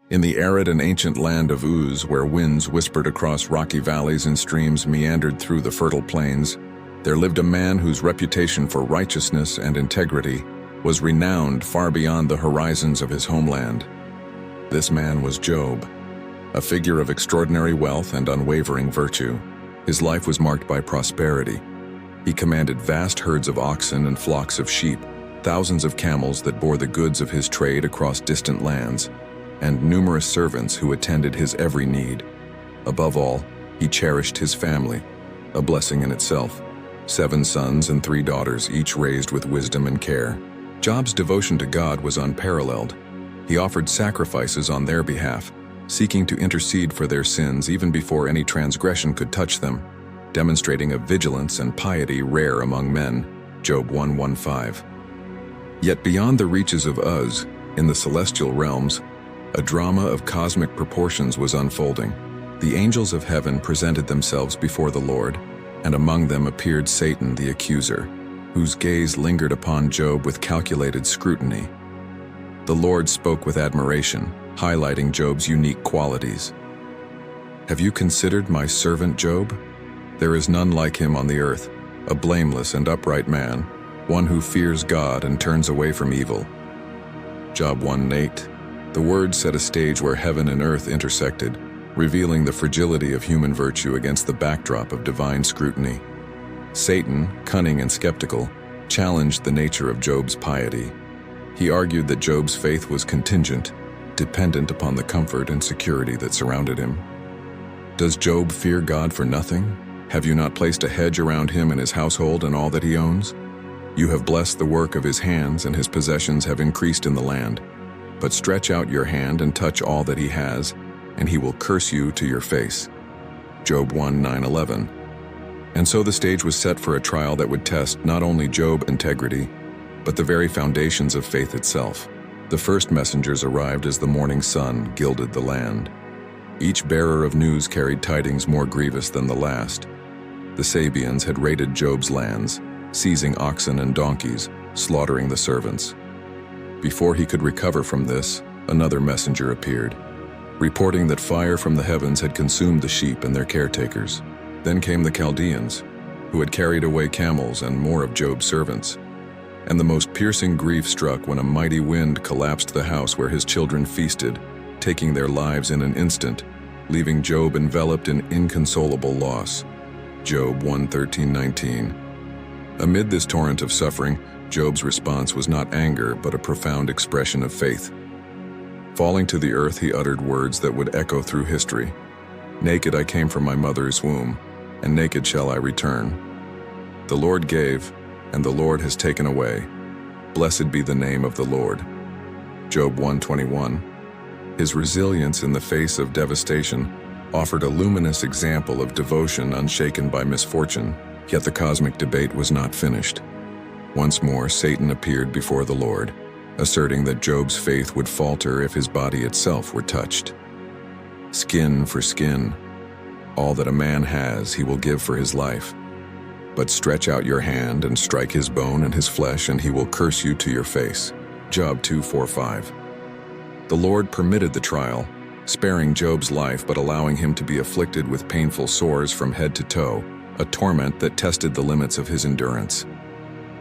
In the arid and ancient land of Uz, where winds whispered across rocky valleys and streams meandered through the fertile plains, there lived a man whose reputation for righteousness and integrity was renowned far beyond the horizons of his homeland. This man was Job, a figure of extraordinary wealth and unwavering virtue. His life was marked by prosperity. He commanded vast herds of oxen and flocks of sheep, thousands of camels that bore the goods of his trade across distant lands, and numerous servants who attended his every need. Above all, he cherished his family, a blessing in itself. 7 sons and 3 daughters, each raised with wisdom and care. Job's devotion to God was unparalleled. He offered sacrifices on their behalf, seeking to intercede for their sins even before any transgression could touch them, demonstrating a vigilance and piety rare among men. Job 1:1-5. Yet beyond the reaches of Uz, in the celestial realms, a drama of cosmic proportions was unfolding. The angels of heaven presented themselves before the Lord, and among them appeared Satan the accuser, whose gaze lingered upon Job with calculated scrutiny. The Lord spoke with admiration, highlighting Job's unique qualities. "Have you considered my servant Job? There is none like him on the earth, a blameless and upright man, one who fears God and turns away from evil." Job 1:8. The word set a stage where heaven and earth intersected, revealing the fragility of human virtue against the backdrop of divine scrutiny. Satan, cunning and skeptical, challenged the nature of Job's piety. He argued that Job's faith was contingent, dependent upon the comfort and security that surrounded him. "Does Job fear God for nothing? Have you not placed a hedge around him and his household and all that he owns? You have blessed the work of his hands, and his possessions have increased in the land. But stretch out your hand and touch all that he has, and he will curse you to your face." Job 1:9-11. And so the stage was set for a trial that would test not only Job's integrity, but the very foundations of faith itself. The first messengers arrived as the morning sun gilded the land. Each bearer of news carried tidings more grievous than the last. The Sabeans had raided Job's lands, seizing oxen and donkeys, slaughtering the servants. Before he could recover from this, another messenger appeared, reporting that fire from the heavens had consumed the sheep and their caretakers. Then came the Chaldeans, who had carried away camels and more of Job's servants. And the most piercing grief struck when a mighty wind collapsed the house where his children feasted, taking their lives in an instant, leaving Job enveloped in inconsolable loss. Job 1:13-19. Amid this torrent of suffering, Job's response was not anger, but a profound expression of faith. Falling to the earth, he uttered words that would echo through history. "Naked I came from my mother's womb, and naked shall I return. The Lord gave, and the Lord has taken away. Blessed be the name of the Lord." Job 1:21. His resilience in the face of devastation offered a luminous example of devotion unshaken by misfortune, yet the cosmic debate was not finished. Once more, Satan appeared before the Lord, asserting that Job's faith would falter if his body itself were touched. "Skin for skin. All that a man has he will give for his life. But stretch out your hand and strike his bone and his flesh, and he will curse you to your face." Job 2:4-5. The Lord permitted the trial, sparing Job's life but allowing him to be afflicted with painful sores from head to toe, a torment that tested the limits of his endurance.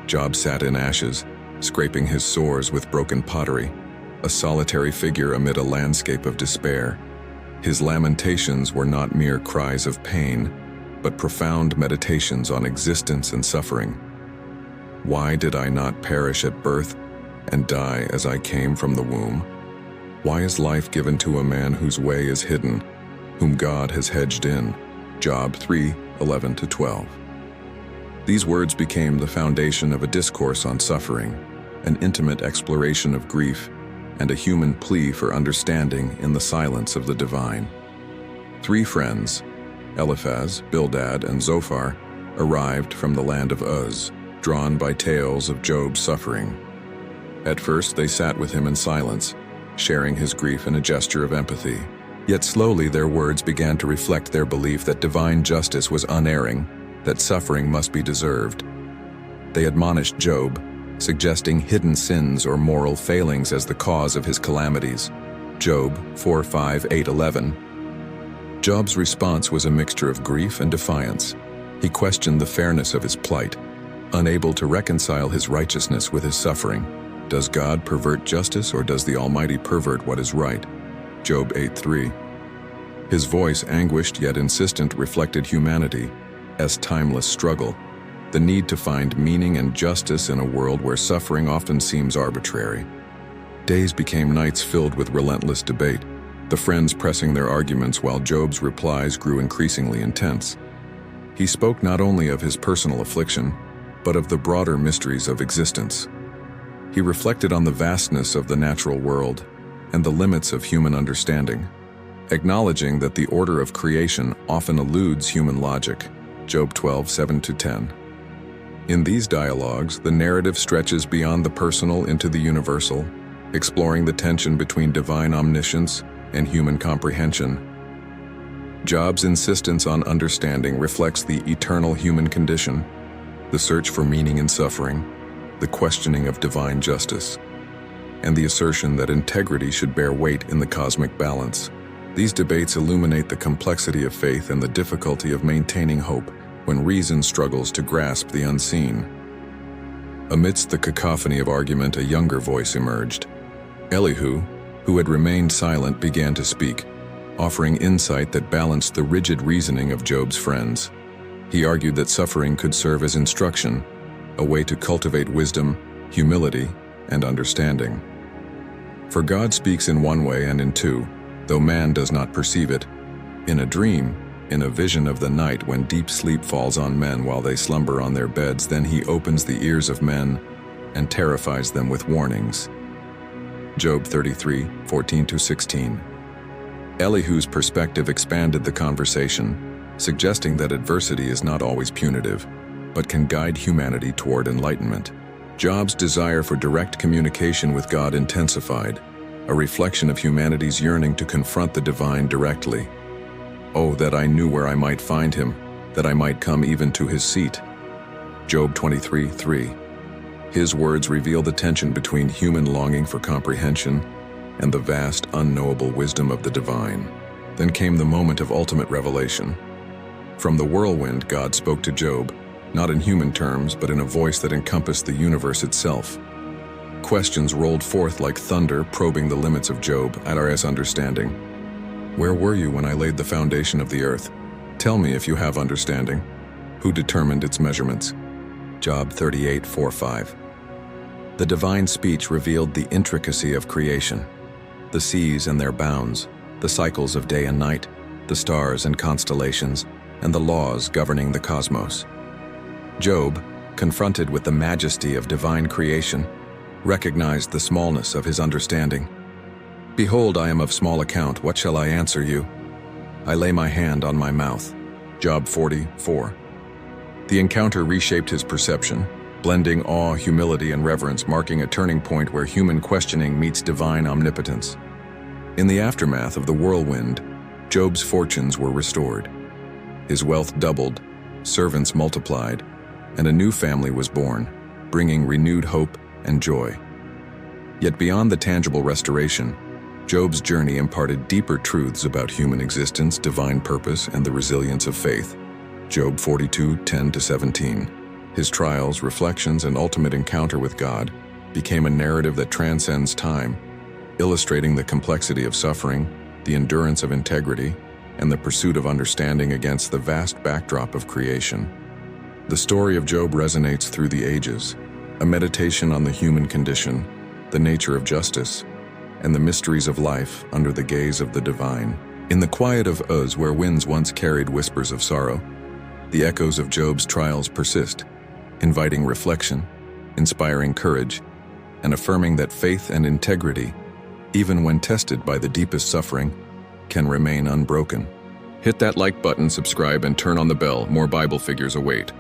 Job sat in ashes, scraping his sores with broken pottery, a solitary figure amid a landscape of despair. His lamentations were not mere cries of pain, but profound meditations on existence and suffering. "Why did I not perish at birth and die as I came from the womb? Why is life given to a man whose way is hidden, whom God has hedged in?" Job 3:11-12. These words became the foundation of a discourse on suffering, an intimate exploration of grief, and a human plea for understanding in the silence of the divine. 3 friends, Eliphaz, Bildad, and Zophar, arrived from the land of Uz, drawn by tales of Job's suffering. At first, they sat with him in silence, sharing his grief in a gesture of empathy. Yet slowly their words began to reflect their belief that divine justice was unerring, that suffering must be deserved. They admonished Job, suggesting hidden sins or moral failings as the cause of his calamities. Job 4:5-8-11. Job's response was a mixture of grief and defiance. He questioned the fairness of his plight, unable to reconcile his righteousness with his suffering. Does God pervert justice, or does the Almighty pervert what is right? Job 8:3. His voice, anguished yet insistent, reflected humanity's timeless struggle, the need to find meaning and justice in a world where suffering often seems arbitrary. Days became nights filled with relentless debate, the friends pressing their arguments while Job's replies grew increasingly intense. He spoke not only of his personal affliction, but of the broader mysteries of existence. He reflected on the vastness of the natural world and the limits of human understanding, acknowledging that the order of creation often eludes human logic. Job 12:7-10. In these dialogues, the narrative stretches beyond the personal into the universal, exploring the tension between divine omniscience and human comprehension. Job's insistence on understanding reflects the eternal human condition, the search for meaning in suffering, the questioning of divine justice, and the assertion that integrity should bear weight in the cosmic balance. These debates illuminate the complexity of faith and the difficulty of maintaining hope when reason struggles to grasp the unseen. Amidst the cacophony of argument, a younger voice emerged. Elihu, who had remained silent, began to speak, offering insight that balanced the rigid reasoning of Job's friends. He argued that suffering could serve as instruction, a way to cultivate wisdom, humility, and understanding. For God speaks in one way and in two, though man does not perceive it. In a dream, in a vision of the night when deep sleep falls on men while they slumber on their beds, then he opens the ears of men and terrifies them with warnings. Job 33:14-16. Elihu's perspective expanded the conversation, suggesting that adversity is not always punitive, but can guide humanity toward enlightenment. Job's desire for direct communication with God intensified, a reflection of humanity's yearning to confront the divine directly. Oh, that I knew where I might find him, that I might come even to his seat. Job 23:3. His words reveal the tension between human longing for comprehension and the vast, unknowable wisdom of the divine. Then came the moment of ultimate revelation. From the whirlwind, God spoke to Job, not in human terms, but in a voice that encompassed the universe itself. Questions rolled forth like thunder, probing the limits of Job's understanding. Where were you when I laid the foundation of the earth? Tell me if you have understanding. Who determined its measurements? Job 38:4-5. The divine speech revealed the intricacy of creation, the seas and their bounds, the cycles of day and night, the stars and constellations, and the laws governing the cosmos. Job, confronted with the majesty of divine creation, recognized the smallness of his understanding. Behold, I am of small account, what shall I answer you? I lay my hand on my mouth. Job 40:4. The encounter reshaped his perception, blending awe, humility, and reverence, marking a turning point where human questioning meets divine omnipotence. In the aftermath of the whirlwind, Job's fortunes were restored. His wealth doubled, servants multiplied, and a new family was born, bringing renewed hope and joy. Yet beyond the tangible restoration, Job's journey imparted deeper truths about human existence, divine purpose, and the resilience of faith. Job 42:10-17. His trials, reflections, and ultimate encounter with God became a narrative that transcends time, illustrating the complexity of suffering, the endurance of integrity, and the pursuit of understanding against the vast backdrop of creation. The story of Job resonates through the ages, a meditation on the human condition, the nature of justice, and the mysteries of life under the gaze of the divine. In the quiet of Uz, where winds once carried whispers of sorrow, the echoes of Job's trials persist, inviting reflection, inspiring courage, and affirming that faith and integrity, even when tested by the deepest suffering, can remain unbroken. Hit that like button, subscribe, and turn on the bell. More Bible figures await.